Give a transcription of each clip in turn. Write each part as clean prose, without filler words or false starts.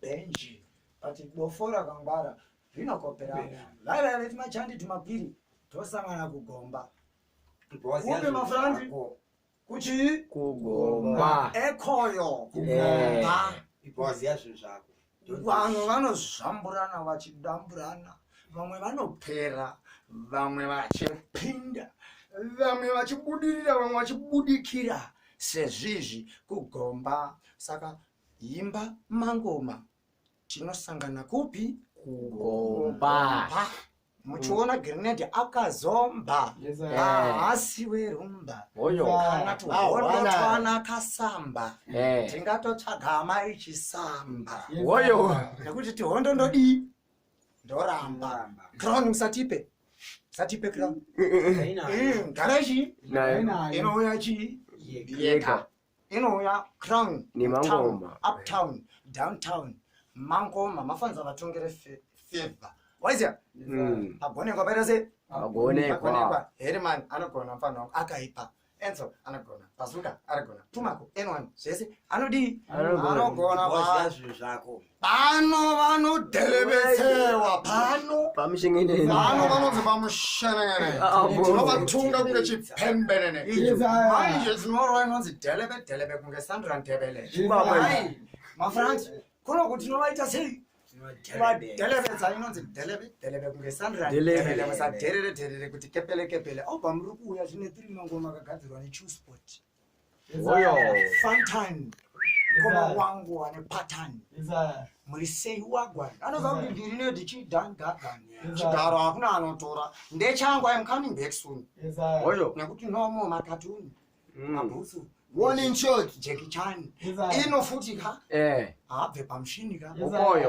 bench but bofora kangwara zvinokopera laiva leti machandi tumapiri tosangana kugomba kumbe mafrandi kuchi kugomba ekoyo kugomba ibhozi yazvo zvako vanhu vanozvamburana vachidamburana vamwe vanopera vamwe vachipinda vamwe vachibudirira vamwe vachibudikira sezvizvi kugomba saka imba mangoma tinosangana kupi kugomba muchiona grenade akazomba haasi werumba kana tuhondotwana kasamba tingatotsvaga hama ichisamba nekuti tihondo ndodii ndoramba crown musatipe crown garaji inouya chii yega inouya crown uptown downtown mangoma mafanza vatongere favor waiziya pagonekwa paita se pagonekwa herman anogona mfanwa akaipa enzo anogona bazuka anogona tumako n1 zvese anodii anogona yazvo zvako pano vanodhelebetsewa pano vanonzi pamushenengene tinovatunga kunge chipembenene manje dzinorova inonzi dhelebe kunge sandra ndebele mafranzi kuno kuti tinovaita sei delebedza inonzi delebe kunge sandra ndebele musadherere kuti kepele obva muri kuuya zvine 3 mangoma akagadzirwa nechusport funtime koma wangu wane pattern muri sei wagwa anoziva kuti ndiri nedichidhangagani chigaro hakuna anotora ndechangu I'm coming back soon nekuti nomo makatuni mabhusu warning shot Jackie Chan inofutika habve pamushini ka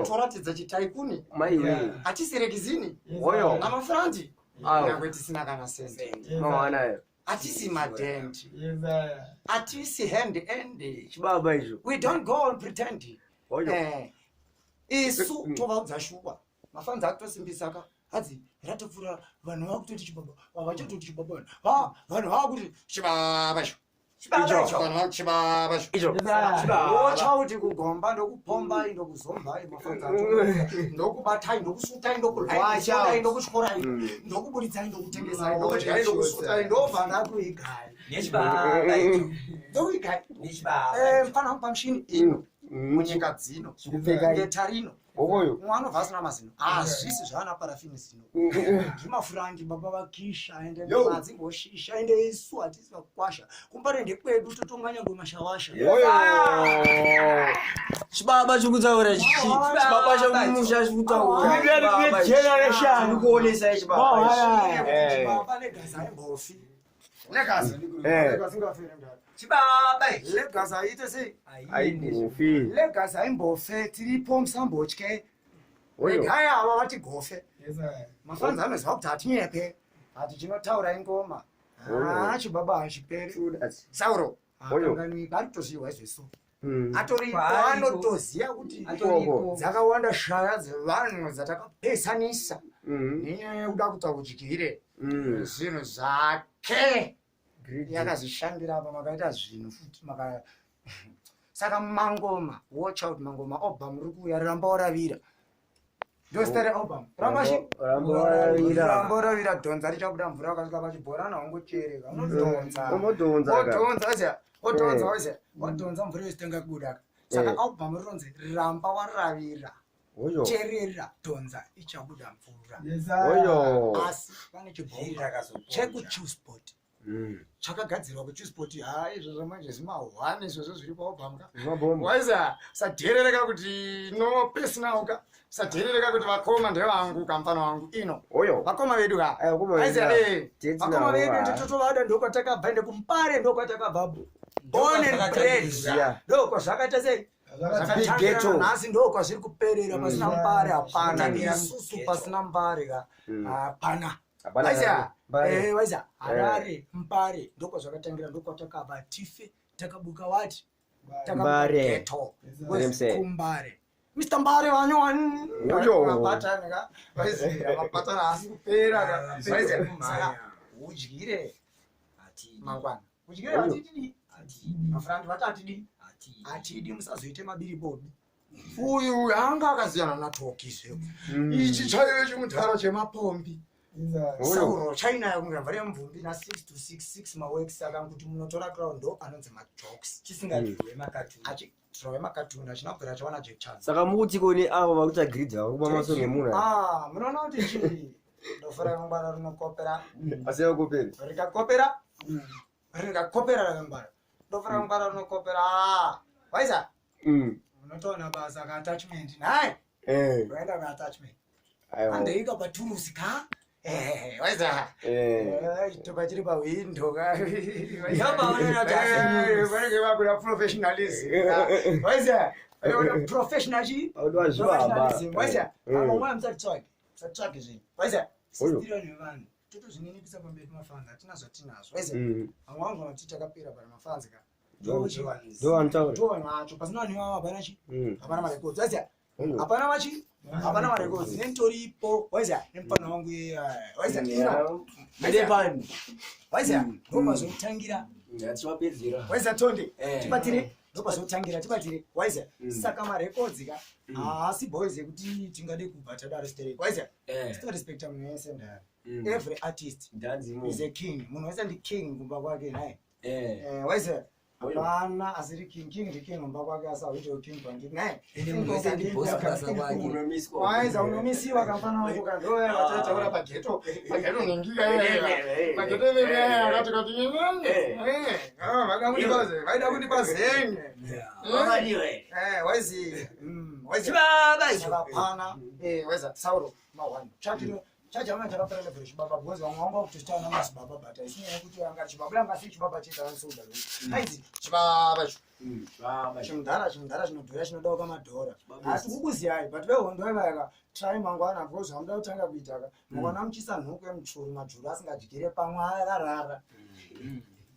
toratidza chitaikuni hatisirekizini namafranti nyangwe tisina kana sente hatisi madent hatisi hand chibaba izvo we don't go on pretending isu tovaudza shuwa mafanzi akutosimbisa ka hadzi ratopfuura vanhu vakutoti chibaba havachatoti chibaba vanhu vakuti chibaba chauti kugomba ndokupombai ndokuzombai mafanzi ndokubatai ndokusutai ndokurwai ndokutyorai ndokubuditsai ndokutengesai ndokudyai ndokusutai ndobva ndakuigai ndokuigai pana pamushini ino munyika dzino ngetarino mwana asina mazino hazvisi zvana parafini zino ndimafurangi baba vakisha ende madzingoshisha ende isu hatisi vakwasha kumbarende kwedu totonganya ngomashawasha chibaba chikutaura chibaba chakumusha chikutaura generation kuonesa chibaba legazi aimbofi legazi chibaba legazi aite sei legazi aimbofe tiripo musambotye regai ava vati gofe mafanzi anoziva kuti hatinyepe hati chinotaura ingoma chibaba hachiperi sauro akanganika aritoziva izveso atoripo anotoziva kuti dzakawanda shaya dzevanhu dzatakapesanisa nenyaya yekuda kutakudyire zvinhu zvake yakazvishandira apa makaita zvinhu futi saka mangoma watch out mangoma obva muri kuuya ramba waravira ndostere album ramba waravira dhonza richabuda mvura wakasvika pachibhorana wangochereka wadhonza mvura yositenga kubuda saka album rinonzi ramba waravira cherera dhonza ichabuda mvura asi pane chibhomba chekuchusport chakagadzirwa kuchusport izvozvo manje zimahwani izvozvo zviri paobhamuka waiza sadherereka kuti nopesinauka sadherereka kuti vakoma ndevangu kamfano wangu ino vakoma vedu ka vakoma vedu nditotovada ndokwatakabva ende kumpare ndokwatakabvapo onebred ndokwazvakaita sei nhasi ndokwazviri kuperera pasina mbare hapana isusu pasina mbare ka hapana waiza harare mpare ndokwazvakatangira ndokwatakabva tife takabuka wati takabuketo kumbare Mr. Mbare wanyowani mapatani ka vaizira mapatani hasi kupera ka vaizira udyire mangwana udyire hatidi mafrandi vati hatidi musazoite mabiri bobi uyu anga akasiyana natokizve ichi chaiyo chimutara chemapombi sauro chainayo kungamvare mvumbi na 6 to 6 maweeks akanguti munotora crowd ndo anonzi majokes chisingadyiwe makatuni achidrowe makatuni achinabvira chawana Jack Chan saka mukuti kone avo vakuita gridha vakupa maso ngemuna munoona kuti chii ndofara yangwara rinokopera asi yakoperi rikakopera rakangwara ndofara yangwara rinokopera waisa unotoona basa ka-attachment naye unoenda ka-attachment andoika paturusi ka waisa chitopa chiri pawindo vanenge vakuda professionalism waisa professionalism waisa amamwa musatitsvake zvinhu waisa sistira nevanhu totozvininipisa pamberi pemafanzi hatina zvatinazvo waisa vamwe vangu vanoti takapera pana mafanzi ka ndovanhu vacho pasina vanhu ivavo hapana chi hapana marekodzi waisa hapana machi hapana marekodzi nentoripo waisa nemufana wangu waisa ndepani waisa ndopazotangira waisa tonde tibatire ndopazotangira tibatire waisa saka marekodzi ka haasi boys ekuti tingade kubva tadaro stereki waisa sitorespecta munhu wese ndari every artist is a king munhu wese ndi king kumba kwake naye waisa hapana asiri king ndi kumba kwake asahuitewo king kwandiri naye waisa unomisiwa kamfana wako kandoya vatataura pageto ningira pageto akati kati vaida kundipa zenye waisi vakapana waisa sauro mawani chajamana chakaperera vhero chibaba because vamwe vanga kutositaana mazibaba bata isinyaya kuti anga chibaba langa si chibaba chedaansoda aizi chibaba chimudhara chinodhura chinodawo kamadhora asi kukuziyai but vehondo vaivaka trai mangwana because vamuda kutanga kuitaka mangwana muchisa nhuku yemuchuru majuru asingadyire pamwe akarara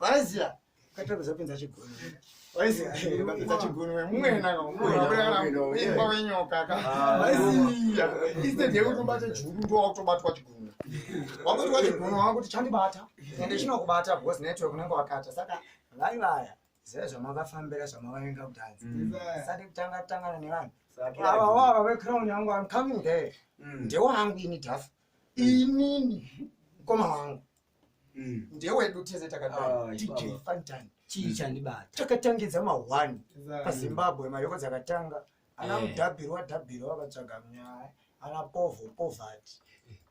vaiziya katokuzopinza chigoni waizikapinza chigoni wemumwenaimba wenyoka kaiziya instead yekuti ubate juru ndowakutobatwa chigoni wakutowa chigoni wakuti chandibata ende chinokubata because network unenge wakata saka vaivaya zive zvamakafambira zvamakaenga kutanzi sati kutanga nevanhu avawava vecrown yangu am coming there ndewangu ini dhafu inini mukoma wangu ndewedu tese takadai DJ Fantani chii chandibata takatangidza ma1 paZimbabwe marekodzi akatanga ana mudhabhiri wadhabhiri wakatsvaga munyaya ana povati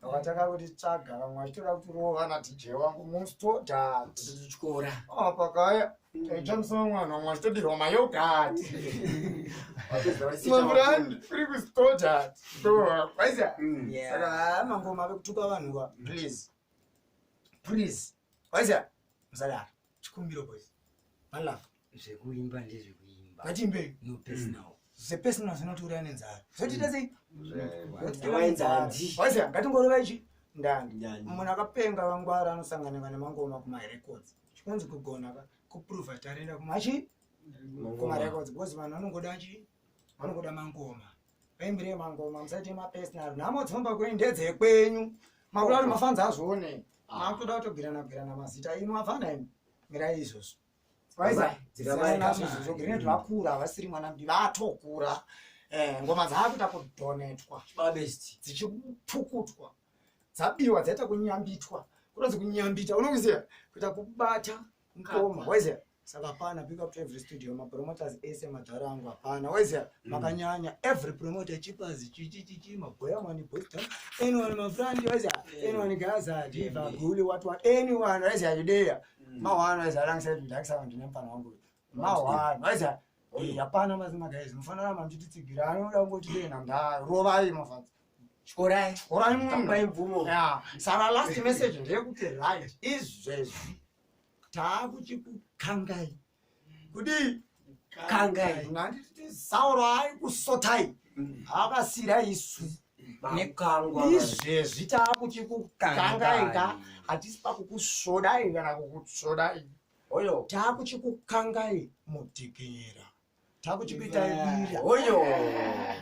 vakatanga kuti tsvaga vamwe vachitoda kuti rova na DJ wangu mustodhatichikora pakaya taichamisa mwana vamwe vachitodirwa mayogati mafurandi uri kustodhat waisa saka mangoma ave kutuka vanhuva please waisa musadara chikumbiro boys malafu zvekuimba ndezvekuimba ngatimbe no personal zepersonal zvinotouraya nenzara zvotiita sei waisa ngatingorova ichi ndandi munhu akapenga vangwara anosanganika nemangoma kumarecords chikonzi kugona kuprova tarenda kumachi kumarecords because vanhu vanongoda chi vanongoda mangoma vaimbire mangoma musaite mapersonal nhamo dzifamba kwenyu ndedzekwenyu makuda kuti mafanzi azvione makutoda kutogirana mazita ino afana imi mirai izvozvo vaizagrineti vakura havasiri mwana mdi vatokura ngoma dzakuita kudhonetwa dzichipukutwa dzabiwa dzaita kunyambitwa kunonzi kunyambita unokuziva kuita kubata ngoma waiziva saka hapana pick up to every studio mapromoters ese madhara angu hapana waiziva makanyanya every promoter chipazi chichichichi magoyamani boston anyone mafrandi waiziva anyone gaza diva guli what anyone waiziva judeya mawani waiziva alongside ndakisava ndinemfana wangu mawani waiziva hapana mazimagaizi mufanira mandititsigira anoda kungoti dena ndarovai mafanzi chikorai mvumo saka last message ndeyekuti right izvezvi taakuchikukangai kudi kangai nanditi sauro ari kusotai akasira isu nekangwa izvezvi taakuchikukangaika hatisi pakukusvodai kana kukutsvodai oyo taakuchikukangai mudhikira taakuchikuitai bira oyo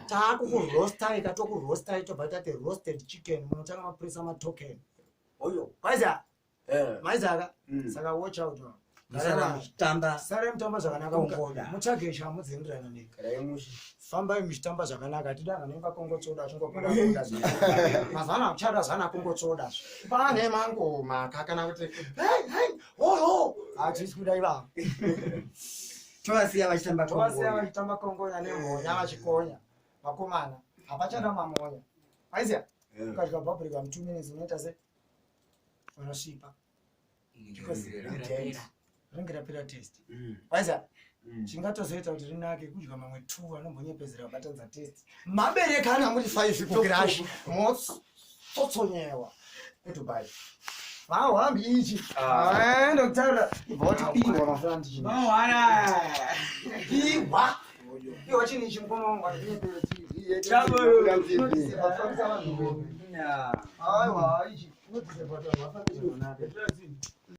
taakukurostai katokurostai tobva tate roasted chicken munotanga maprisa matoken oyo maiza maizaka saka watch out Sare mutamba zvakanaka muchagesha mudzindirana neka. Fambai muchitamba zvakanaka tidana nenga kongotsoda chingopora kuda. Mazana uchada zana kongotsoda. Pane mangoma kakana kuti hey ho atisi kuda iva. Twasiya vachitamba kongonya nemhonya vachikonya. Vakomana hapachada mamonya. Aiziya? Ukadya bhabhurika 2 minutes unoita se unosvipa. Ringira pera test. Aiziya? Chingatozoita kuti rinake kudya mamwe 2 anombonyepezera batanza test. Mabereka ana muri 5 kukirashi. Motsotsonyewa. Etubai. Hambi ichi. Ndokutaura iboti pingwa mafrandi. Pingwa. Iwo chini chimkomo ngwanyepezera TV. Aiwa ichi.